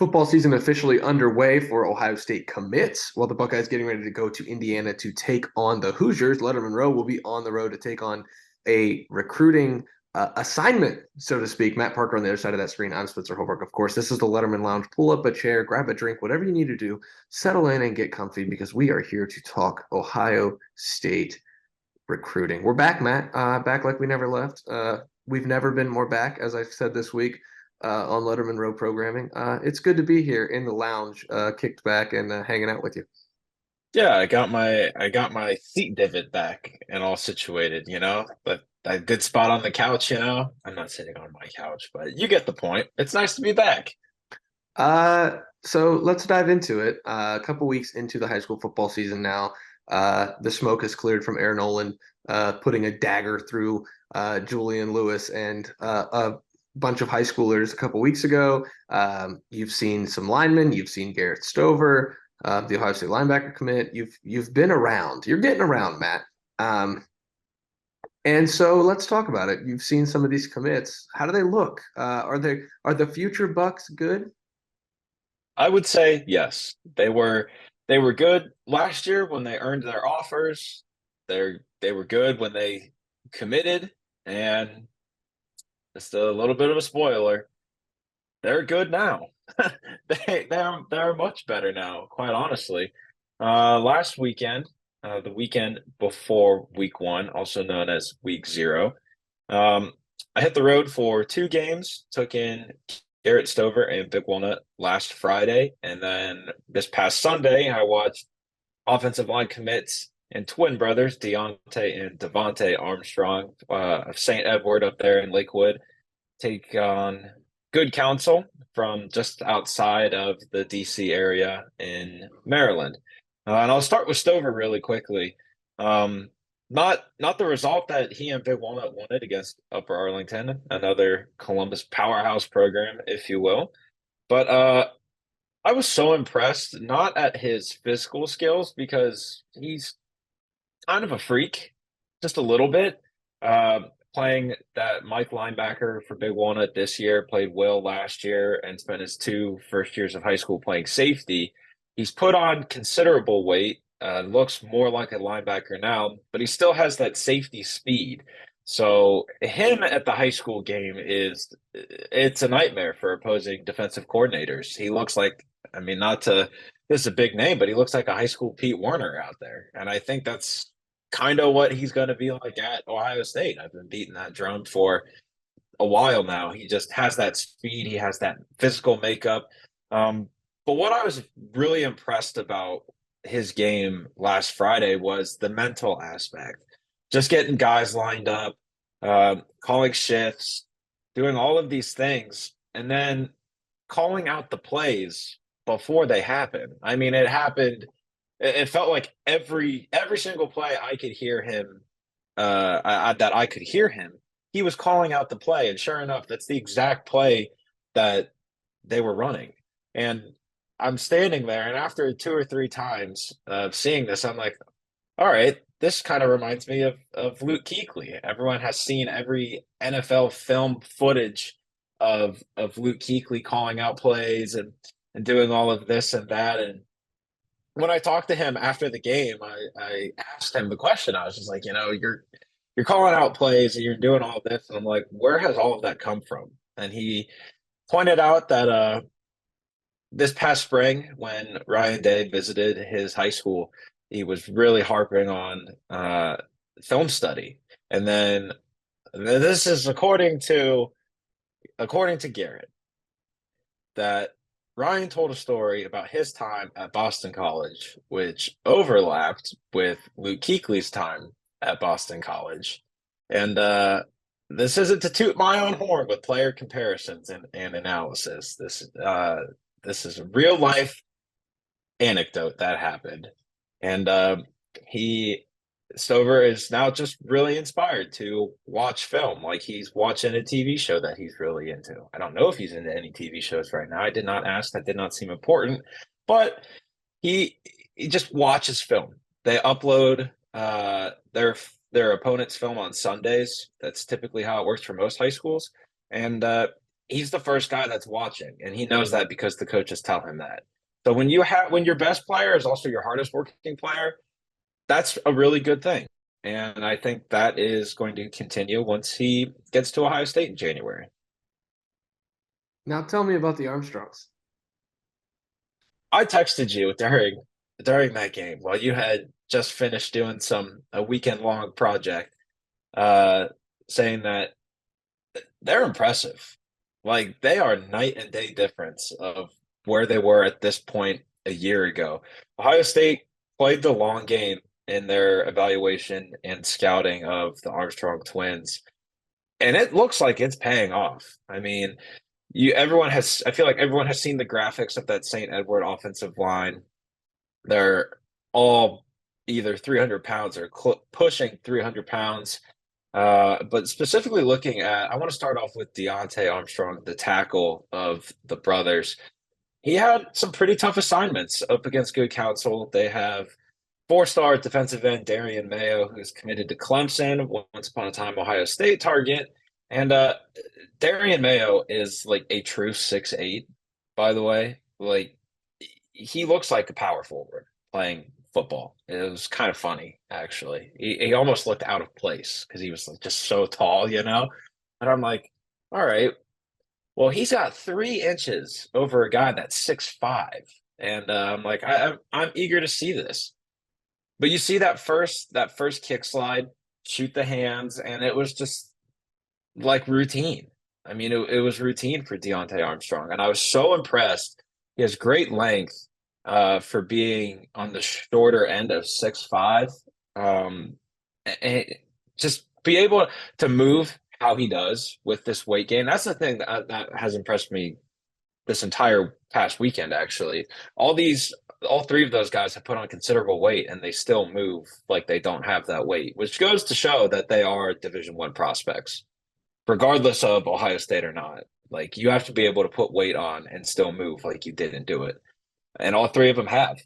Football season officially underway for Ohio State commits, while the Buckeyes getting ready to go to Indiana to take on the Hoosiers. Lettermen Row will be on the road to take on a recruiting assignment, so to speak. Matt Parker on the other side of that screen. I'm Spencer Holbrook, of course. This is the Letterman Lounge. Pull up a chair, grab a drink, whatever you need to do. Settle in and get comfy because we are here to talk Ohio State recruiting. We're back, Matt. Back like we never left. We've never been more back, as I've said this week on Lettermen Row programming. It's good to be here in the lounge, kicked back and hanging out with you. Yeah, I got my seat divot back and all situated, but that good spot on the couch. I'm not sitting on my couch, but you get the point. It's nice to be back. So let's dive into it. A couple weeks into the high school football season now. The smoke has cleared from Aaron Nolan, putting a dagger through Julian Lewis and a bunch of high schoolers a couple weeks ago. You've seen some linemen. You've seen Garrett Stover, the Ohio State linebacker commit. You've been around. You're getting around, Matt. And so let's talk about it. You've seen some of these commits. How do they look? Are the future Bucks good? I would say yes. They were good last year when they earned their offers. They were good when they committed, and just a little bit of a spoiler. They're good now. They're much better now, quite honestly. Last weekend, the weekend before week one, also known as week zero, um, I hit the road for two games, took in Garrett Stover and Big Walnut last Friday, and then this past Sunday, I watched offensive line commits and twin brothers, Deontay and Devontae Armstrong of St. Edward up there in Lakewood, take on good counsel from just outside of the DC area in Maryland. And I'll start with Stover really quickly. Um, not the result that he and Big Walnut wanted against Upper Arlington, another Columbus powerhouse program, if you will. But I was so impressed, not at his physical skills, because he's kind of a freak, just a little bit. Playing that Mike linebacker for Big Walnut this year, played Will last year, and spent his two first years of high school playing safety. He's put on considerable weight, looks more like a linebacker now, but he still has that safety speed. So him at the high school game it's a nightmare for opposing defensive coordinators. He looks like, I mean, not to this is a big name, but he looks like a high school Pete Werner out there. And I think that's kind of what he's going to be like at Ohio State. I've been beating that drum for a while now. He just has that speed, he has that physical makeup. But what I was really impressed about his game last Friday was the mental aspect. Just getting guys lined up, calling shifts, doing all of these things, and then calling out the plays before they happen. I mean, it happened. It felt like every single play I could hear him, that I could hear him. He was calling out the play, and sure enough, that's the exact play that they were running. And I'm standing there, and after two or three times of seeing this, I'm like, all right, this kind of reminds me of Luke Kuechly. Everyone has seen every NFL film footage of Luke Kuechly calling out plays and doing all of this and that. And when I talked to him after the game, I asked him the question. I was just like, you're calling out plays and you're doing all of this, and I'm like, where has all of that come from? And he pointed out that this past spring, when Ryan Day visited his high school, he was really harping on film study. And then this is according to Garrett, that Ryan told a story about his time at Boston College, which overlapped with Luke Kuechly's time at Boston College. And this isn't to toot my own horn with player comparisons and analysis. This is a real life anecdote that happened. And he Stover is now just really inspired to watch film, like he's watching a TV show that he's really into. I don't know if he's into any TV shows right now. I did not ask. That did not seem important, but he he just watches film. They upload their opponent's film on Sundays. That's typically how it works for most high schools, and he's the first guy that's watching, and he knows that because the coaches tell him that. So when your best player is also your hardest working player, that's a really good thing. And I think that is going to continue once he gets to Ohio State in January. Now tell me about the Armstrongs. I texted you during that game while you had just finished doing a weekend long project, uh, saying that they're impressive. Like they are night and day difference of where they were at this point a year ago. Ohio State played the long game in their evaluation and scouting of the Armstrong twins, and it looks like it's paying off. I mean, you everyone has I feel like everyone has seen the graphics of that St. Edward offensive line. They're all either 300 pounds or pushing 300 pounds. But specifically looking at, I want to start off with Deontay Armstrong, the tackle of the brothers. He had some pretty tough assignments up against good counsel. They have four-star defensive end Darian Mayo, who's committed to Clemson, once upon a time Ohio State target. And Darian Mayo is like a true 6'8", by the way. Like he looks like a power forward playing football. It was kind of funny, actually. He almost looked out of place because he was like just so tall, you know? And I'm like, all right, well, he's got 3 inches over a guy that's 6'5". And I'm like, I'm eager to see this. But you see that first kick slide, shoot the hands, and it was just like routine. I mean, it was routine for Deontay Armstrong, and I was so impressed. He has great length for being on the shorter end of 6'5". And just be able to move how he does with this weight gain. That's the thing that has impressed me this entire past weekend, actually. All three of those guys have put on considerable weight and they still move like they don't have that weight, which goes to show that they are Division I prospects, regardless of Ohio State or not. Like you have to be able to put weight on and still move like you didn't do it. And all three of them have.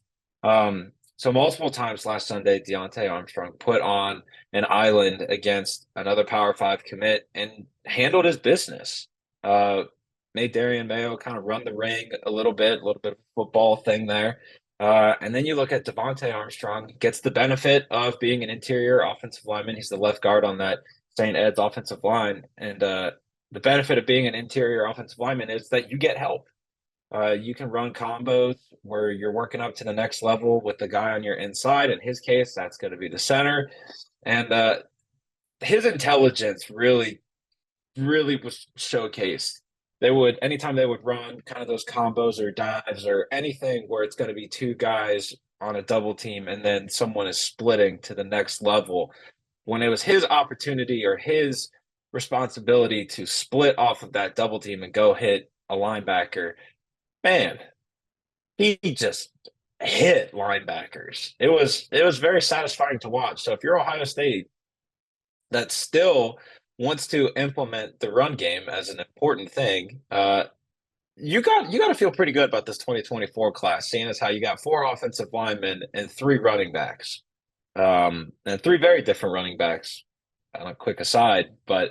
So multiple times last Sunday, Deontay Armstrong put on an island against another Power Five commit and handled his business. Made Darian Mayo kind of run the ring a little bit of football thing there. And then you look at Devontae Armstrong, gets the benefit of being an interior offensive lineman. He's the left guard on that St. Ed's offensive line. And the benefit of being an interior offensive lineman is that you get help. You can run combos where you're working up to the next level with the guy on your inside. In his case, that's going to be the center. And his intelligence really, really was showcased. Anytime they would run kind of those combos or dives or anything where it's going to be two guys on a double team and then someone is splitting to the next level, when it was his opportunity or his responsibility to split off of that double team and go hit a linebacker, man, he just hit linebackers. It was very satisfying to watch. So if you're Ohio State that still wants to implement the run game as an important thing, you got to feel pretty good about this 2024 class, seeing as how you got 4 offensive linemen and 3 running backs, and 3 very different running backs. On a quick aside, but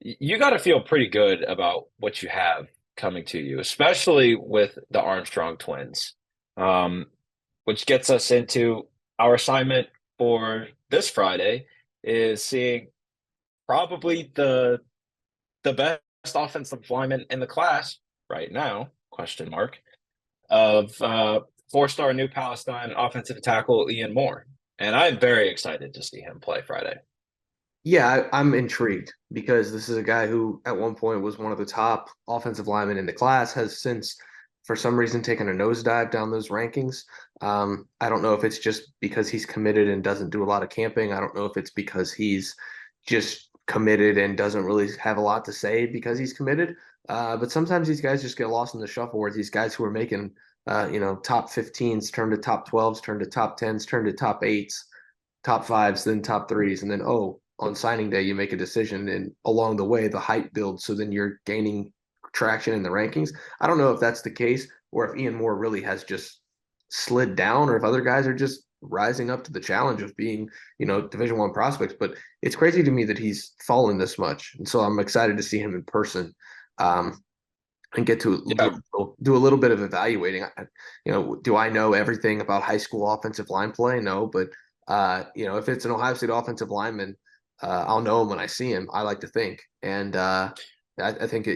you got to feel pretty good about what you have coming to you, especially with the Armstrong twins, which gets us into our assignment for this Friday is seeing probably the best offensive lineman in the class right now, question mark, of 4-star New Palestine offensive tackle Ian Moore. And I'm very excited to see him play Friday. Yeah, I'm intrigued because this is a guy who at one point was one of the top offensive linemen in the class, has since, for some reason, taken a nosedive down those rankings. I don't know if it's just because he's committed and doesn't do a lot of camping. I don't know if it's because he's just committed and doesn't really have a lot to say because he's committed. But sometimes these guys just get lost in the shuffle where these guys who are making, top 15s turn to top 12s, turn to top 10s, turn to top 8s, top 5s, then top 3s, and then, on signing day, you make a decision, and along the way, the hype builds. So then you're gaining traction in the rankings. I don't know if that's the case, or if Ian Moore really has just slid down, or if other guys are just rising up to the challenge of being, Division I prospects. But it's crazy to me that he's fallen this much, and so I'm excited to see him in person. and get to Yeah, do a little bit of evaluating. Do I know everything about high school offensive line play? No, but if it's an Ohio State offensive lineman, I'll know him when I see him. I like to think, and I think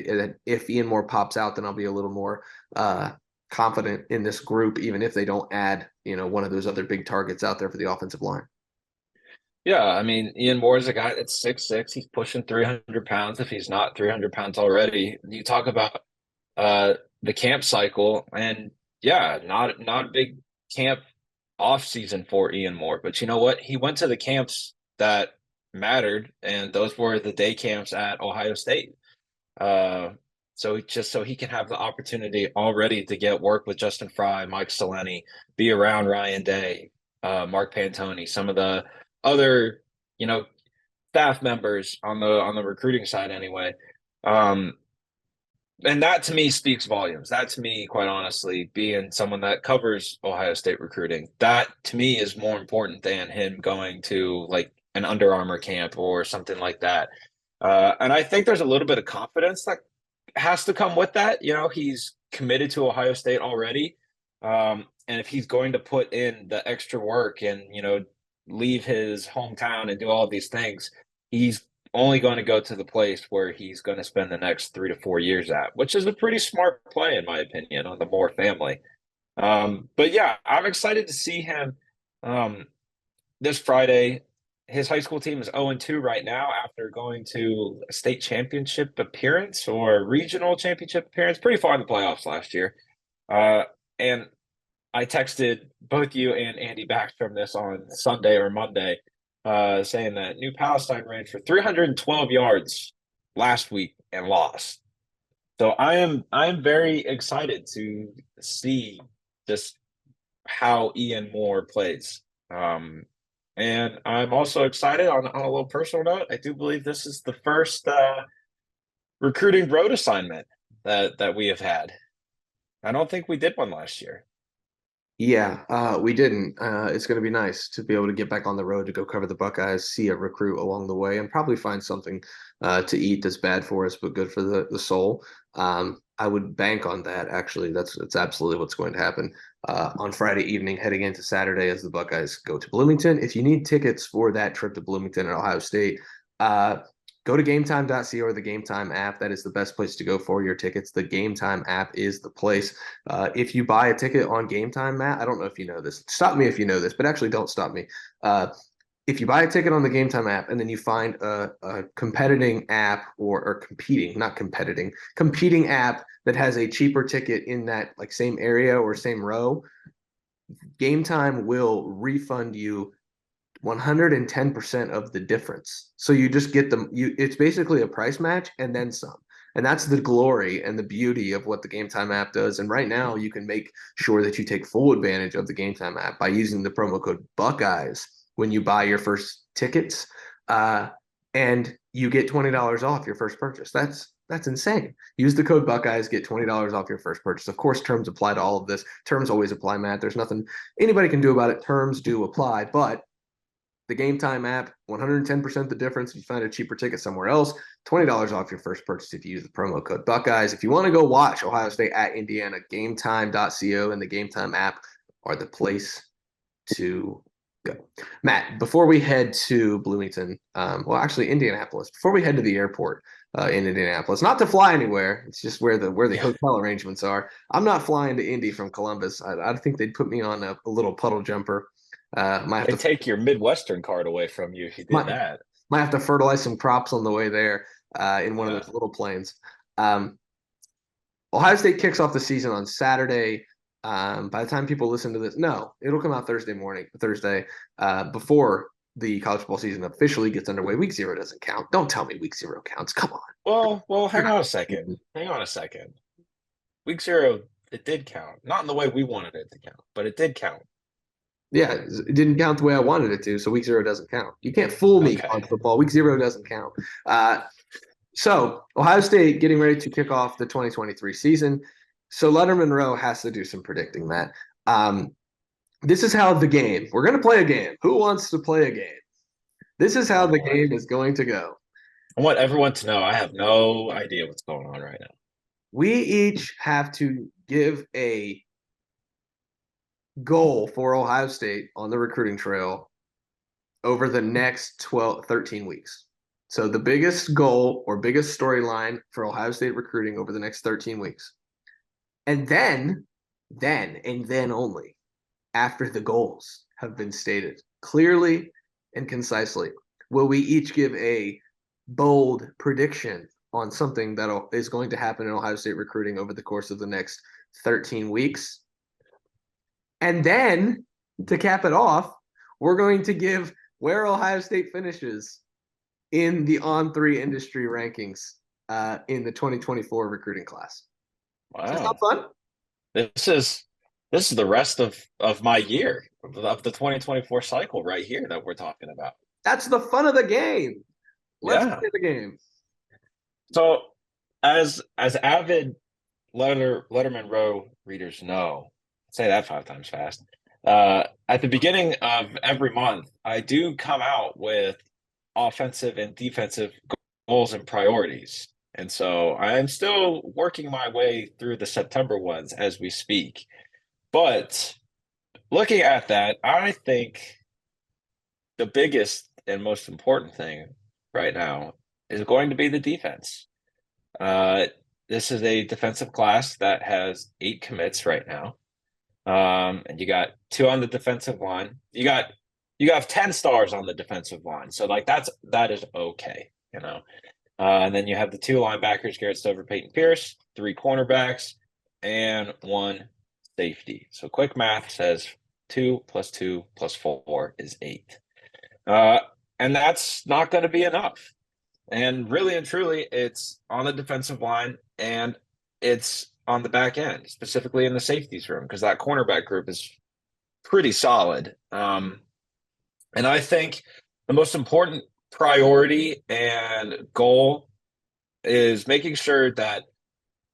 if Ian Moore pops out, then I'll be a little more confident in this group, even if they don't add one of those other big targets out there for the offensive line. yeah. I mean, Ian Moore is a guy that's 6'6". He's pushing 300 pounds if he's not 300 pounds already. You talk about the camp cycle, and yeah, not a big camp off season for Ian Moore. But you know what? He went to the camps that mattered, and those were the day camps at Ohio State. Uh, so he can have the opportunity already to get work with Justin Fry, Mike Soleni, be around Ryan Day, Mark Pantoni, some of the other, you know, staff members on the recruiting side anyway. Um, and that to me speaks volumes. That to me, quite honestly, being someone that covers Ohio State recruiting, that to me is more important than him going to like an Under Armour camp or something like that. And I think there's a little bit of confidence that has to come with that. You know, he's committed to Ohio State already. And if he's going to put in the extra work and, leave his hometown and do all these things, he's only going to go to the place where he's going to spend the next 3 to 4 years at, which is a pretty smart play, in my opinion, on the Moore family. But yeah, I'm excited to see him this Friday. His high school team is 0-2 right now after going to a state championship appearance or regional championship appearance, pretty far in the playoffs last year. And I texted both you and Andy back from this on Sunday or Monday, saying that New Palestine ran for 312 yards last week and lost. So I am very excited to see just how Ian Moore plays. And I'm also excited on a little personal note. I do believe this is the first recruiting road assignment that we have had. I don't think we did one last year. Yeah, we didn't. It's going to be nice to be able to get back on the road to go cover the Buckeyes, see a recruit along the way, and probably find something to eat that's bad for us but good for the soul. I would bank on that. Actually, that's absolutely what's going to happen on Friday evening, heading into Saturday as the Buckeyes go to Bloomington. If you need tickets for that trip to Bloomington and Ohio State, go to gametime.co or the Game Time app. That is the best place to go for your tickets. The Game Time app is the place. If you buy a ticket on Game Time, Matt, I don't know if you know this. Stop me if you know this, but actually don't stop me. If you buy a ticket on the Game Time app and then you find a competing app or competing, not competing app that has a cheaper ticket in that like same area or same row, Game Time will refund you 110% of the difference. So you just get them. It's basically a price match and then some. And that's the glory and the beauty of what the Game Time app does. And right now, you can make sure that you take full advantage of the Game Time app by using the promo code Buckeyes when you buy your first tickets, and you get $20 off your first purchase. That's insane. Use the code Buckeyes, get $20 off your first purchase. Of course, terms apply to all of this. Terms always apply, Matt. There's nothing anybody can do about it. Terms do apply, but the Game Time app, 110% the difference. If you find a cheaper ticket somewhere else, $20 off your first purchase if you use the promo code Buckeyes. If you want to go watch Ohio State at Indiana, gametime.co and the Game Time app are the place to go. Matt, before we head to Bloomington, actually Indianapolis, before we head to the airport in Indianapolis, not to fly anywhere, it's just where the hotel arrangements are. I'm not flying to Indy from Columbus. I think they'd put me on a little puddle jumper. Might have They to take your Midwestern card away from you if you did might, that. might have to fertilize some crops on the way there in one of Yeah. those little planes. Um, Ohio State kicks off the season on Saturday. By the time people listen to this, no, it'll come out Thursday, before the college football season officially gets underway. Week 0 doesn't count. Don't tell me Week 0 counts. Come on. Well, hang on a second. Hang on a second. Week 0, it did count. Not in the way we wanted it to count, but it did count. Yeah, it didn't count the way I wanted it to, so Week 0 doesn't count. You can't fool me, Okay. college football. Week 0 doesn't count. So Ohio State getting ready to kick off the 2023 season. So Lettermen Row has to do some predicting, Matt. This is how we're going to play a game. Who wants to play a game? This is how Oh the boy. game is going to go. I want everyone to know I have no idea what's going on right now. We each have to give a goal for Ohio State on the recruiting trail over the next 12, 13 weeks. So the biggest goal or biggest storyline for Ohio State recruiting over the next 13 weeks. And then only, after the goals have been stated clearly and concisely, will we each give a bold prediction on something that is going to happen in Ohio State recruiting over the course of the next 13 weeks. And then to cap it off, we're going to give where Ohio State finishes in the On3 industry rankings in the 2024 recruiting class. Does that sound Wow. fun? This is the rest of my year of the 2024 cycle right here that we're talking about. That's the fun of the game. Let's Yeah. play the game. So as avid Lettermen Row readers know, say that 5 times fast. At the beginning of every month, I do come out with offensive and defensive goals and priorities. And so I'm still working my way through the September ones as we speak. But looking at that, I think the biggest and most important thing right now is going to be the defense. Uh, this is a defensive class that has 8 commits right now. And you got 2 on the defensive line. You have 10 stars on the defensive line. So like that is okay, you know. And then you have the 2 linebackers, Garrett Stover, Peyton Pierce, 3 cornerbacks, and 1 safety. So quick math says 2 plus 2 plus 4 is 8. Uh, and that's not going to be enough. And really and truly, it's on the defensive line and it's on the back end, specifically in the safeties room, because that cornerback group is pretty solid. And I think the most important priority and goal is making sure that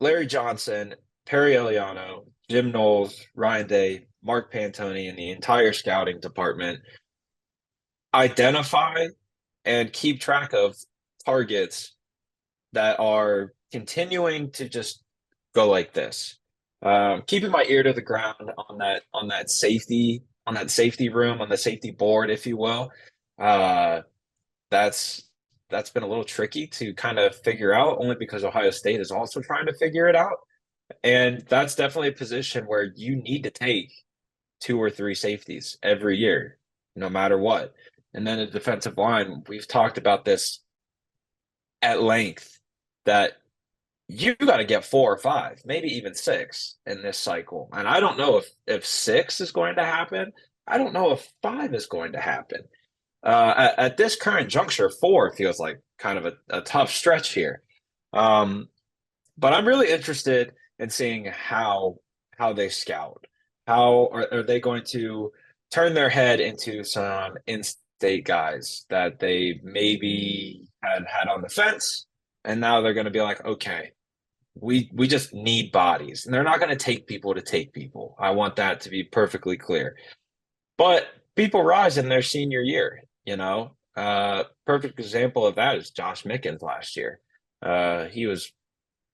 Larry Johnson, Perry Eliano, Jim Knowles, Ryan Day, Mark Pantoni, and the entire scouting department identify and keep track of targets that are continuing to just go like this. Keeping my ear to the ground on that safety room, on the safety board, if you will. Uh, that's that's been a little tricky to kind of figure out, only because Ohio State is also trying to figure it out. And that's definitely a position where you need to take 2 or 3 safeties every year, no matter what. And then the defensive line, we've talked about this at length, that you got to get 4 or 5, maybe even 6 in this cycle. And I don't know if 6 is going to happen. I don't know if 5 is going to happen. At this current juncture, 4 feels like kind of a tough stretch here. But I'm really interested in seeing how they scout. How are they going to turn their head into some in-state guys that they maybe had on the fence, and now they're going to be like, okay, we just need bodies, and they're not going to take people to take people. I want that to be perfectly clear. But people rise in their senior year, you know. Perfect example of that is Josh Mickens last year. He was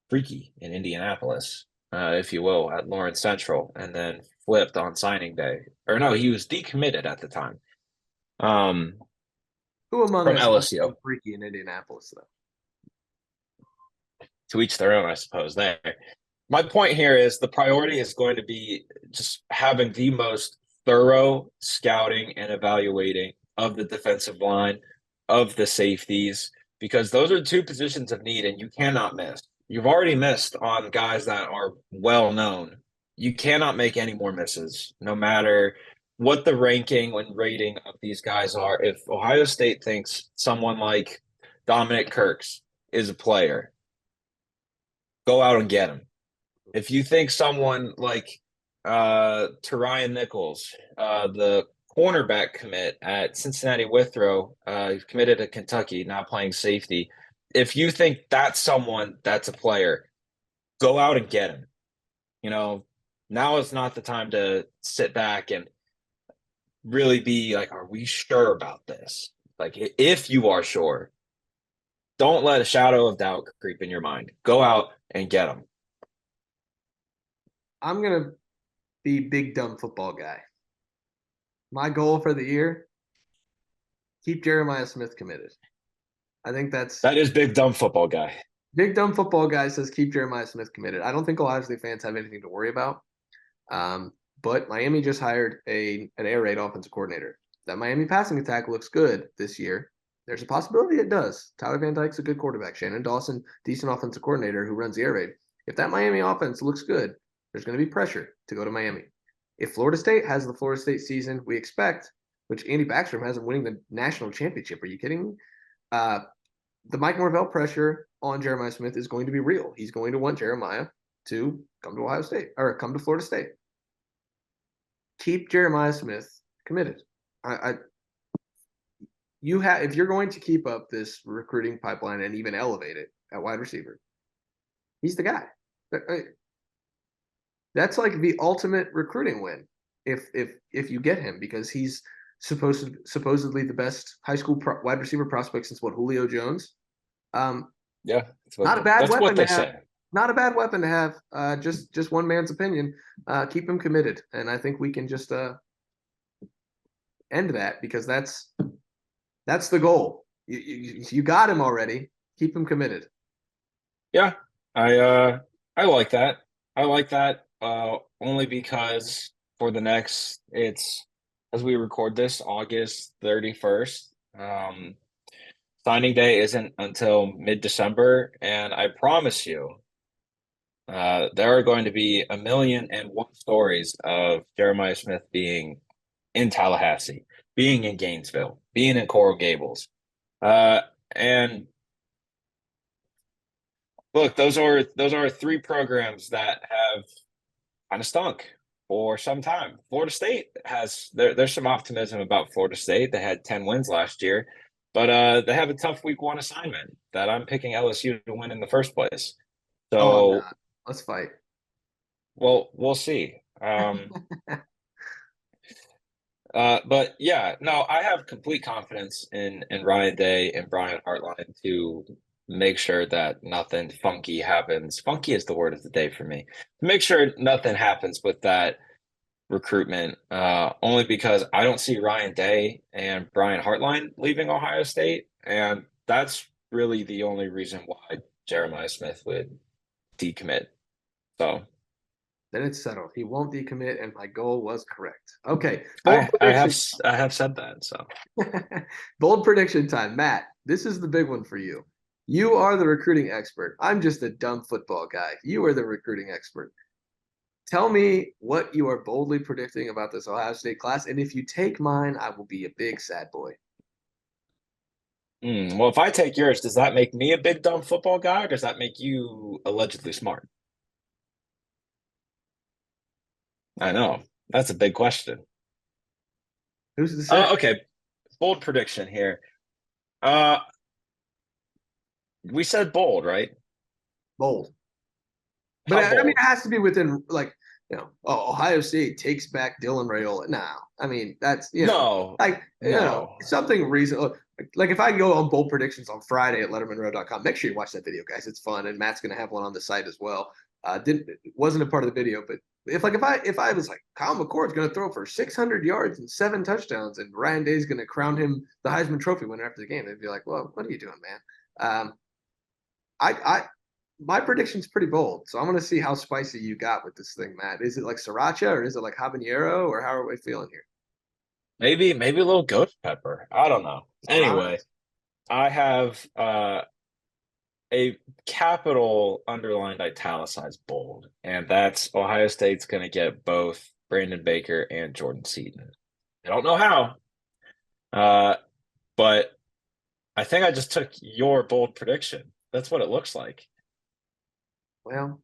freaky in Indianapolis, if you will, at Lawrence Central, and then flipped on signing day. Or no, he was decommitted at the time. Who among From us hasn't LSU. been freaky in Indianapolis, though? To each their own, I suppose. There. My point here is the priority is going to be just having the most thorough scouting and evaluating of the defensive line, of the safeties, because those are 2 positions of need, and you cannot miss. You've already missed on guys that are well known. You cannot make any more misses, no matter what the ranking and rating of these guys are. If Ohio State thinks someone like Dominic Kirks is a player, go out and get him. If you think someone like Ryan Nichols, the cornerback commit at Cincinnati Withrow, he's committed to Kentucky, now playing safety. If you think that's someone that's a player, go out and get him. You know, now is not the time to sit back and really be like, are we sure about this? Like, if you are sure, don't let a shadow of doubt creep in your mind. Go out and get them. I'm gonna be big dumb football guy. My goal for the year: keep Jeremiah Smith committed. I think that's That is big dumb football guy. big dumb football guy says keep Jeremiah Smith committed. I don't think Ohio State fans have anything to worry about. But Miami just hired an air raid offensive coordinator. That Miami passing attack looks good this year. There's a possibility it does. Tyler Van Dyke's a good quarterback. Shannon Dawson, decent offensive coordinator who runs the air raid. If that Miami offense looks good, there's going to be pressure to go to Miami. If Florida State has the Florida State season we expect, which Andy Backstrom hasn't winning the national championship, are you kidding me? The Mike Norvell pressure on Jeremiah Smith is going to be real. He's going to want Jeremiah to come to Ohio State or come to Florida State. Keep Jeremiah Smith committed. You have if you're going to keep up this recruiting pipeline and even elevate it at wide receiver, he's the guy. That's like the ultimate recruiting win if you get him because he's supposedly the best high school wide receiver prospect since Julio Jones. Yeah, not a bad that's weapon what they to have. say. Not a bad weapon to have. Just one man's opinion. Keep him committed, and I think we can just end that because that's the goal. You got him already. Keep him committed. Yeah, I like that. I like that only because for the next it's as we record this August 31st. Signing day isn't until mid-December, and I promise you, there are going to be 1,000,001 stories of Jeremiah Smith being in Tallahassee, being in Gainesville, being in Coral Gables. And look, those are three programs that have kind of stunk for some time. Florida State there's some optimism about Florida State. They had 10 wins last year, but they have a tough week one assignment that I'm picking LSU to win in the first place. Oh, I'm So, not. Let's fight. well, we'll see. But yeah, no, I have complete confidence in Ryan Day and Brian Hartline to make sure that nothing funky happens. Funky is the word of the day for me. Make sure nothing happens with that recruitment. Only because I don't see Ryan Day and Brian Hartline leaving Ohio State, and that's really the only reason why Jeremiah Smith would decommit. So Then it's settled. He won't decommit, and my goal was correct. Okay, bold I prediction. have said that. So Bold prediction time, Matt. This is the big one for you. You are the recruiting expert. I'm just a dumb football guy. You are the recruiting expert. Tell me what you are boldly predicting about this Ohio State class, and if you take mine, I will be a big sad boy. well, if I take yours, does that make me a big dumb football guy, or does that make you allegedly smart? I know. That's a big question. Who's to say? Okay, bold prediction here. Uh, we said bold, right? Bold. But How I mean, it bold? has to be within Ohio State takes back Dylan Rayola. No, I mean that's No, no. something reasonable. Like if I go on bold predictions on Friday at LettermenRow.com, make sure you watch that video, guys. It's fun, and Matt's gonna have one on the site as well. Didn't wasn't a part of the video, but if I was like Kyle McCord's gonna throw for 600 yards and 7 touchdowns, and Ryan Day's gonna crown him the Heisman Trophy winner after the game, they'd be like, "Well, what are you doing, man?" I my prediction's pretty bold, so I'm gonna see how spicy you got with this thing, Matt. Is it like sriracha or is it like habanero or how are we feeling here? Maybe a little ghost pepper. I don't know. All right. Anyway, I have a capital underlined italicized bold, and that's Ohio State's going to get both Brandon Baker and Jordan Seaton. I don't know how, but I think I just took your bold prediction. That's what it looks like. Well,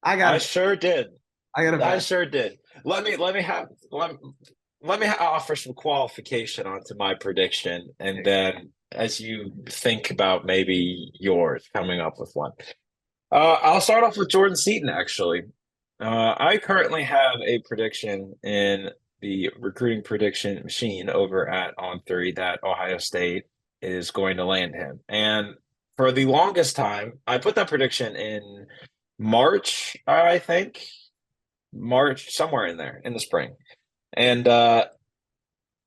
I I got sure did. I got a I bet. sure did. Let me offer some qualification onto my prediction, and then as you think about maybe yours, coming up with one. I'll start off with Jordan Seaton, actually. I currently have a prediction in the recruiting prediction machine over at On3 that Ohio State is going to land him. And for the longest time, I put that prediction in March, I think. March, somewhere in there in the spring. And kind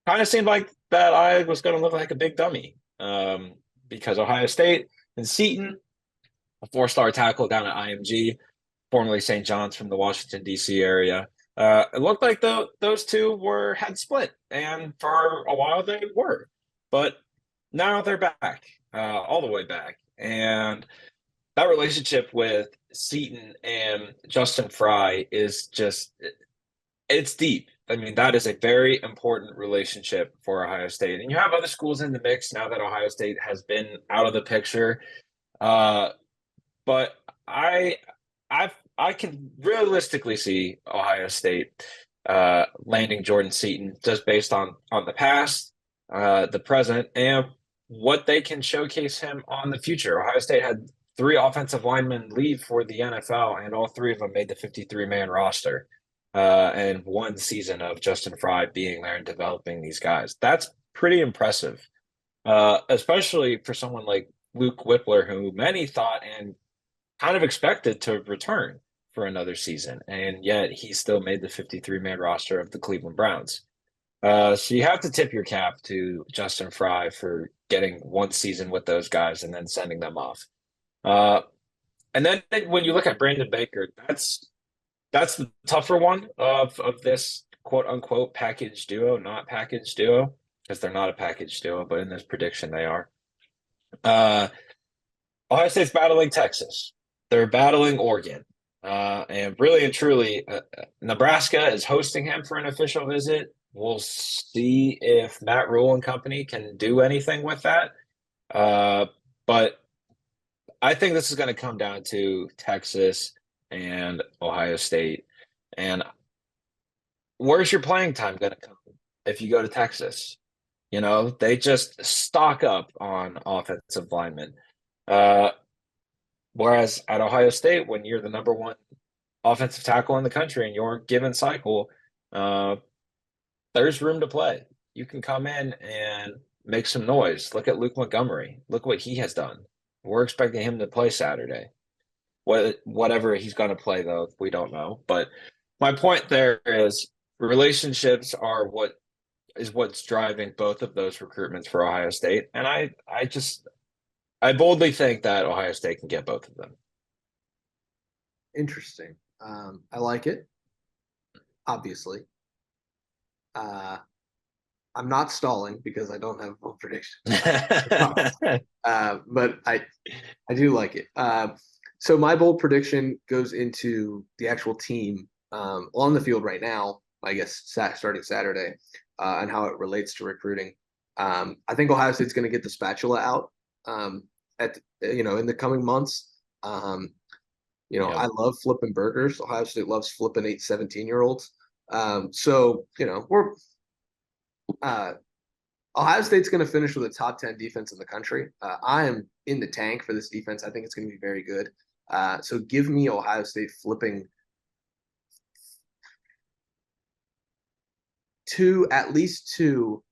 of seemed like that I was going to look like a big dummy because Ohio State and Seton, a four-star tackle down at IMG, formerly St. John's from the Washington, D.C. area. It looked like those two had split, and for a while they were. But now they're back, all the way back. And that relationship with Seton and Justin Fry is just it's deep. I mean, that is a very important relationship for Ohio State. And you have other schools in the mix now that Ohio State has been out of the picture. Uh, but I can realistically see Ohio State landing Jordan Seton just based on the past, the present, and what they can showcase him on the future. Ohio State had three offensive linemen leave for the NFL, and all three of them made the 53-man roster. And one season of Justin Fry being there and developing these guys. That's pretty impressive, especially for someone like Luke Whippler, who many thought and kind of expected to return for another season, and yet he still made the 53-man roster of the Cleveland Browns. So you have to tip your cap to Justin Fry for getting one season with those guys and then sending them off. And then when you look at Brandon Baker, that's the tougher one of this quote unquote package duo, not package duo, because they're not a package duo, but in this prediction they are. Ohio State's battling Texas. They're battling Oregon. And really and truly, Nebraska is hosting him for an official visit. We'll see if Matt Rule and company can do anything with that. But I think this is going to come down to Texas and Ohio State. And where's your playing time going to come if you go to Texas? You know, they just stock up on offensive linemen. Whereas at Ohio State, when you're the number one offensive tackle in the country in your given cycle, there's room to play. You can come in and make some noise. Look at Luke Montgomery. Look what he has done. We're expecting him to play Saturday. Whatever he's going to play, though, we don't know. But my point there is relationships are what's driving both of those recruitments for Ohio State. And I boldly think that Ohio State can get both of them. Interesting. I like it. Obviously. I'm not stalling because I don't have a bold prediction. But I do like it. So my bold prediction goes into the actual team on the field right now, I guess starting Saturday, and how it relates to recruiting. I think Ohio State's going to get the spatula out in the coming months. I love flipping burgers. Ohio State loves flipping 17-year-olds. So Ohio State's going to finish with a top 10 defense in the country. I am in the tank for this defense. I think it's going to be very good. So give me Ohio State flipping at least two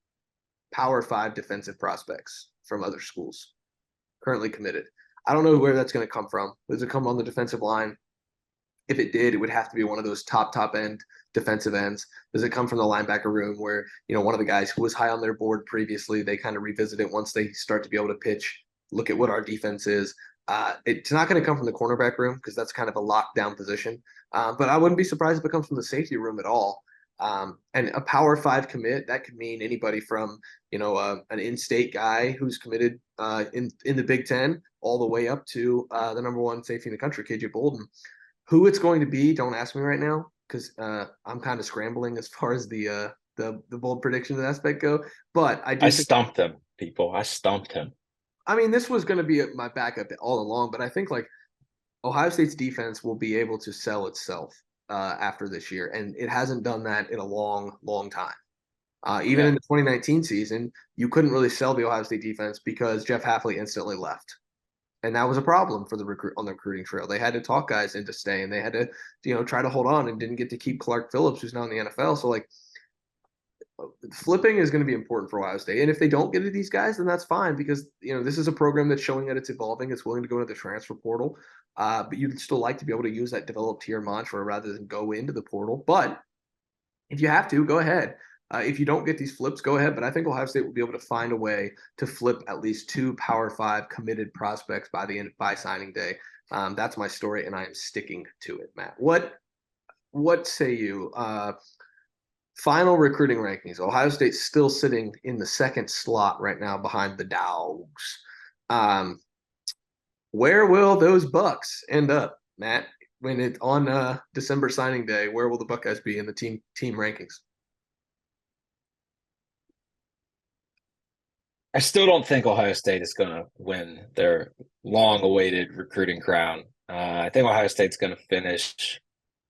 Power 5 defensive prospects from other schools currently committed. I don't know where that's going to come from. Does it come on the defensive line? If it did, it would have to be one of those top end defensive ends. Does it come from the linebacker room where, one of the guys who was high on their board previously, they kind of revisit it once they start to be able to pitch, look at what our defense is. It's not going to come from the cornerback room because that's kind of a lockdown position. But I wouldn't be surprised if it comes from the safety room at all. And a Power 5 commit, that could mean anybody from, an in-state guy who's committed in the Big Ten all the way up to the number one safety in the country, KJ Bolden. Who it's going to be, don't ask me right now because I'm kind of scrambling as far as the bold predictions aspect go. But I stumped him, people. I stumped him. I mean, this was going to be my backup all along, but I think Ohio State's defense will be able to sell itself after this year, and it hasn't done that in a long, long time. Even in the 2019 season, you couldn't really sell the Ohio State defense because Jeff Hafley instantly left. And that was a problem for on the recruiting trail. They had to talk guys into staying. They had to, try to hold on and didn't get to keep Clark Phillips, who's now in the NFL. So flipping is going to be important for Ohio State. And if they don't get to these guys, then that's fine because this is a program that's showing that it's evolving. It's willing to go into the transfer portal, but you'd still like to be able to use that developed tier mantra rather than go into the portal. But if you have to, go ahead. If you don't get these flips, go ahead. But I think Ohio State will be able to find a way to flip at least 2 Power 5 committed prospects by signing day. That's my story, and I am sticking to it, Matt. What say you? Final recruiting rankings. Ohio State's still sitting in the second slot right now behind the Dogs. Where will those Bucks end up, Matt? When it's on December signing day, where will the Buckeyes be in the team rankings? I still don't think Ohio State is going to win their long-awaited recruiting crown. I think Ohio State's going to finish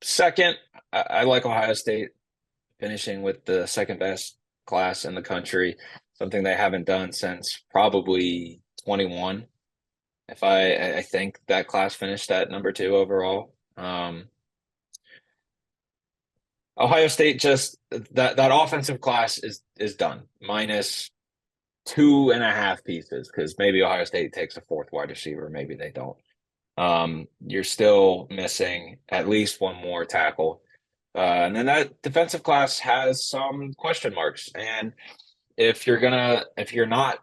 second. I like Ohio State finishing with the second best class in the country, something they haven't done since probably 21. If I think that class finished at number 2 overall. Ohio State just that offensive class is done, minus 2.5 pieces, because maybe Ohio State takes a 4th wide receiver, maybe they don't. You're still missing at least one more tackle. And then that defensive class has some question marks. And if you're not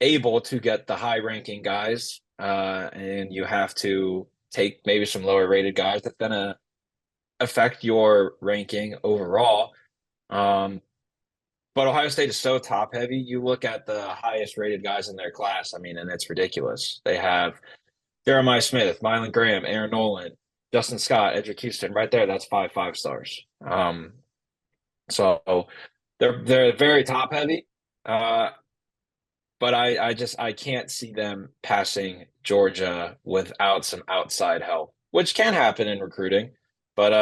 able to get the high ranking guys, and you have to take maybe some lower rated guys, that's gonna affect your ranking overall. But Ohio State is so top heavy. You look at the highest rated guys in their class, I mean, and it's ridiculous. They have Jeremiah Smith, Mylan Graham, Aaron Nolan, Justin Scott, Edric Houston, right there. That's 5 stars. So they're very top heavy. But I can't see them passing Georgia without some outside help, which can happen in recruiting. But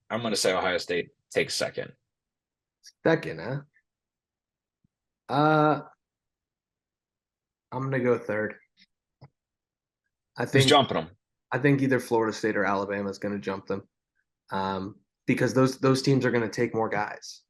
I'm going to say Ohio State takes second. Second, huh? I'm going to go third. Who's jumping them? I think either Florida State or Alabama is going to jump them, because those teams are going to take more guys,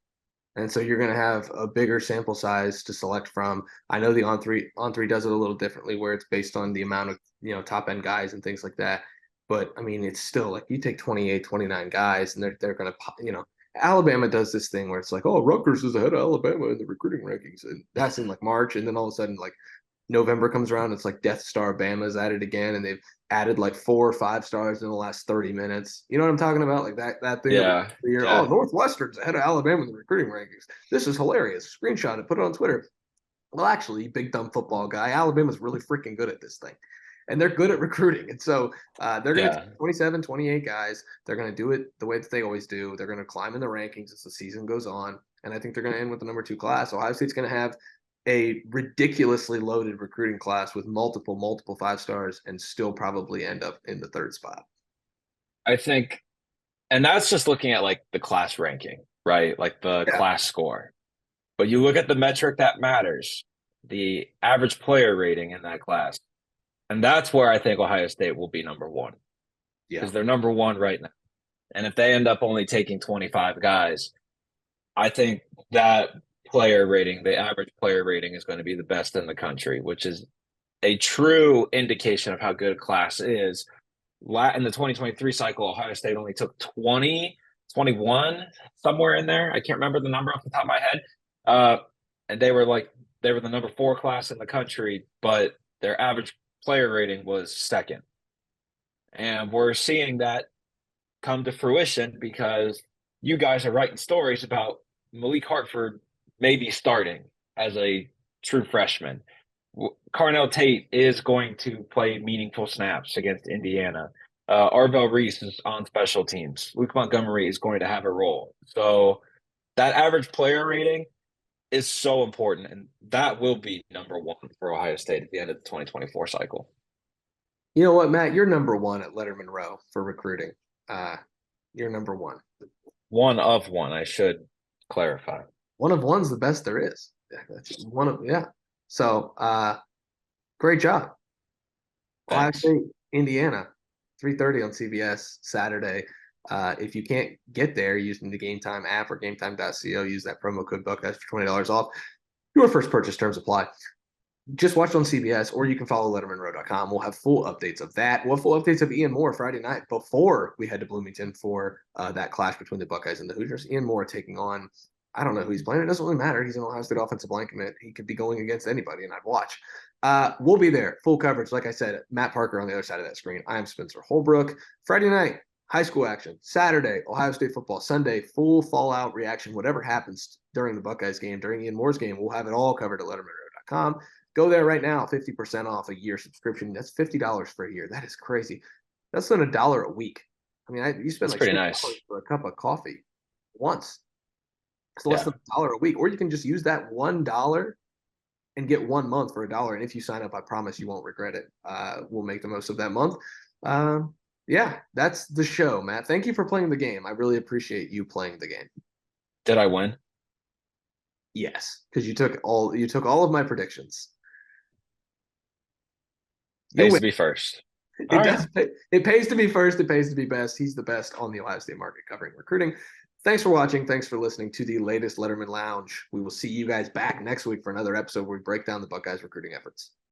and so you're going to have a bigger sample size to select from. I know the on three does it a little differently, where it's based on the amount of top end guys and things like that. But I mean, it's still like you take 28, 29 guys, and they're going to Alabama does this thing where it's like, oh, Rutgers is ahead of Alabama in the recruiting rankings, and that's in like March, and then all of a sudden like November comes around, it's like Death Star Bama's at it again, and they've added like 4 or 5 stars in the last 30 minutes. You know what I'm talking about? Like that thing. Yeah. Year, Yeah. oh, Northwestern's ahead of Alabama in the recruiting rankings. This is hilarious. Screenshot it, put it on Twitter. Well, actually, big dumb football guy, Alabama's really freaking good at this thing. And they're good at recruiting. And so they're going to take 27, 28 guys. They're going to do it the way that they always do. They're going to climb in the rankings as the season goes on. And I think they're going to end with the number 2 class. Ohio State's going to have a ridiculously loaded recruiting class with multiple 5 stars and still probably end up in the 3rd spot. I think, and that's just looking at like the class ranking, right? Like the class score. But you look at the metric that matters, the average player rating in that class. And that's where I think Ohio State will be number 1. Because they're number 1 right now. And if they end up only taking 25 guys, I think that player rating, the average player rating, is going to be the best in the country, which is a true indication of how good a class is. In the 2023 cycle, Ohio State only took 20, 21, somewhere in there. I can't remember the number off the top of my head. And they were the number 4 class in the country, but their average player rating was 2nd. And we're seeing that come to fruition because you guys are writing stories about Malik Hartford maybe starting as a true freshman. Carnell Tate is going to play meaningful snaps against Indiana. Arvell Reese is on special teams. Luke Montgomery is going to have a role. So that average player rating is so important, and that will be number 1 for Ohio State at the end of the 2024 cycle. You know what, Matt? You're number 1 at Lettermen Row for recruiting. You're number 1. 1 of 1, I should clarify. 1 of 1's the best there is. So, great job. Ohio State, Indiana, 3:30 on CBS Saturday. If you can't get there using the Game Time app or GameTime.co, use that promo code Buckeyes for $20 off. Your first purchase terms apply. Just watch on CBS, or you can follow LettermenRow.com. We'll have full updates of that. We'll have full updates of Ian Moore Friday night before we head to Bloomington for that clash between the Buckeyes and the Hoosiers. Ian Moore taking on, I don't know who he's playing. It doesn't really matter. He's an Ohio State offensive line commit. He could be going against anybody, and I'd watch. We'll be there. Full coverage. Like I said, Matt Parker on the other side of that screen. I am Spencer Holbrook. Friday night, high school action. Saturday, Ohio State football. Sunday, full fallout reaction. Whatever happens during the Buckeyes game, during Ian Moore's game, we'll have it all covered at LettermenRow.com. Go there right now, 50% off a year subscription. That's $50 for a year. That is crazy. That's than $1 a week. I mean, you spend That's like pretty $6 nice. for a cup of coffee once. It's less Yeah, than $1 a week. Or you can just use that $1 and get 1 month for $1. And if you sign up, I promise you won't regret it. We'll make the most of that month. Yeah, that's the show, Matt. Thank you for playing the game. I really appreciate you playing the game. did I win? Yes, because you took all of my predictions. You Pays win. to be first. All It right. does pay. It pays to be first. It pays to be best. He's the best on the Ohio State market covering recruiting. Thanks for watching. Thanks for listening to the latest Letterman Lounge. We will see you guys back next week for another episode where we break down the Buckeyes recruiting efforts.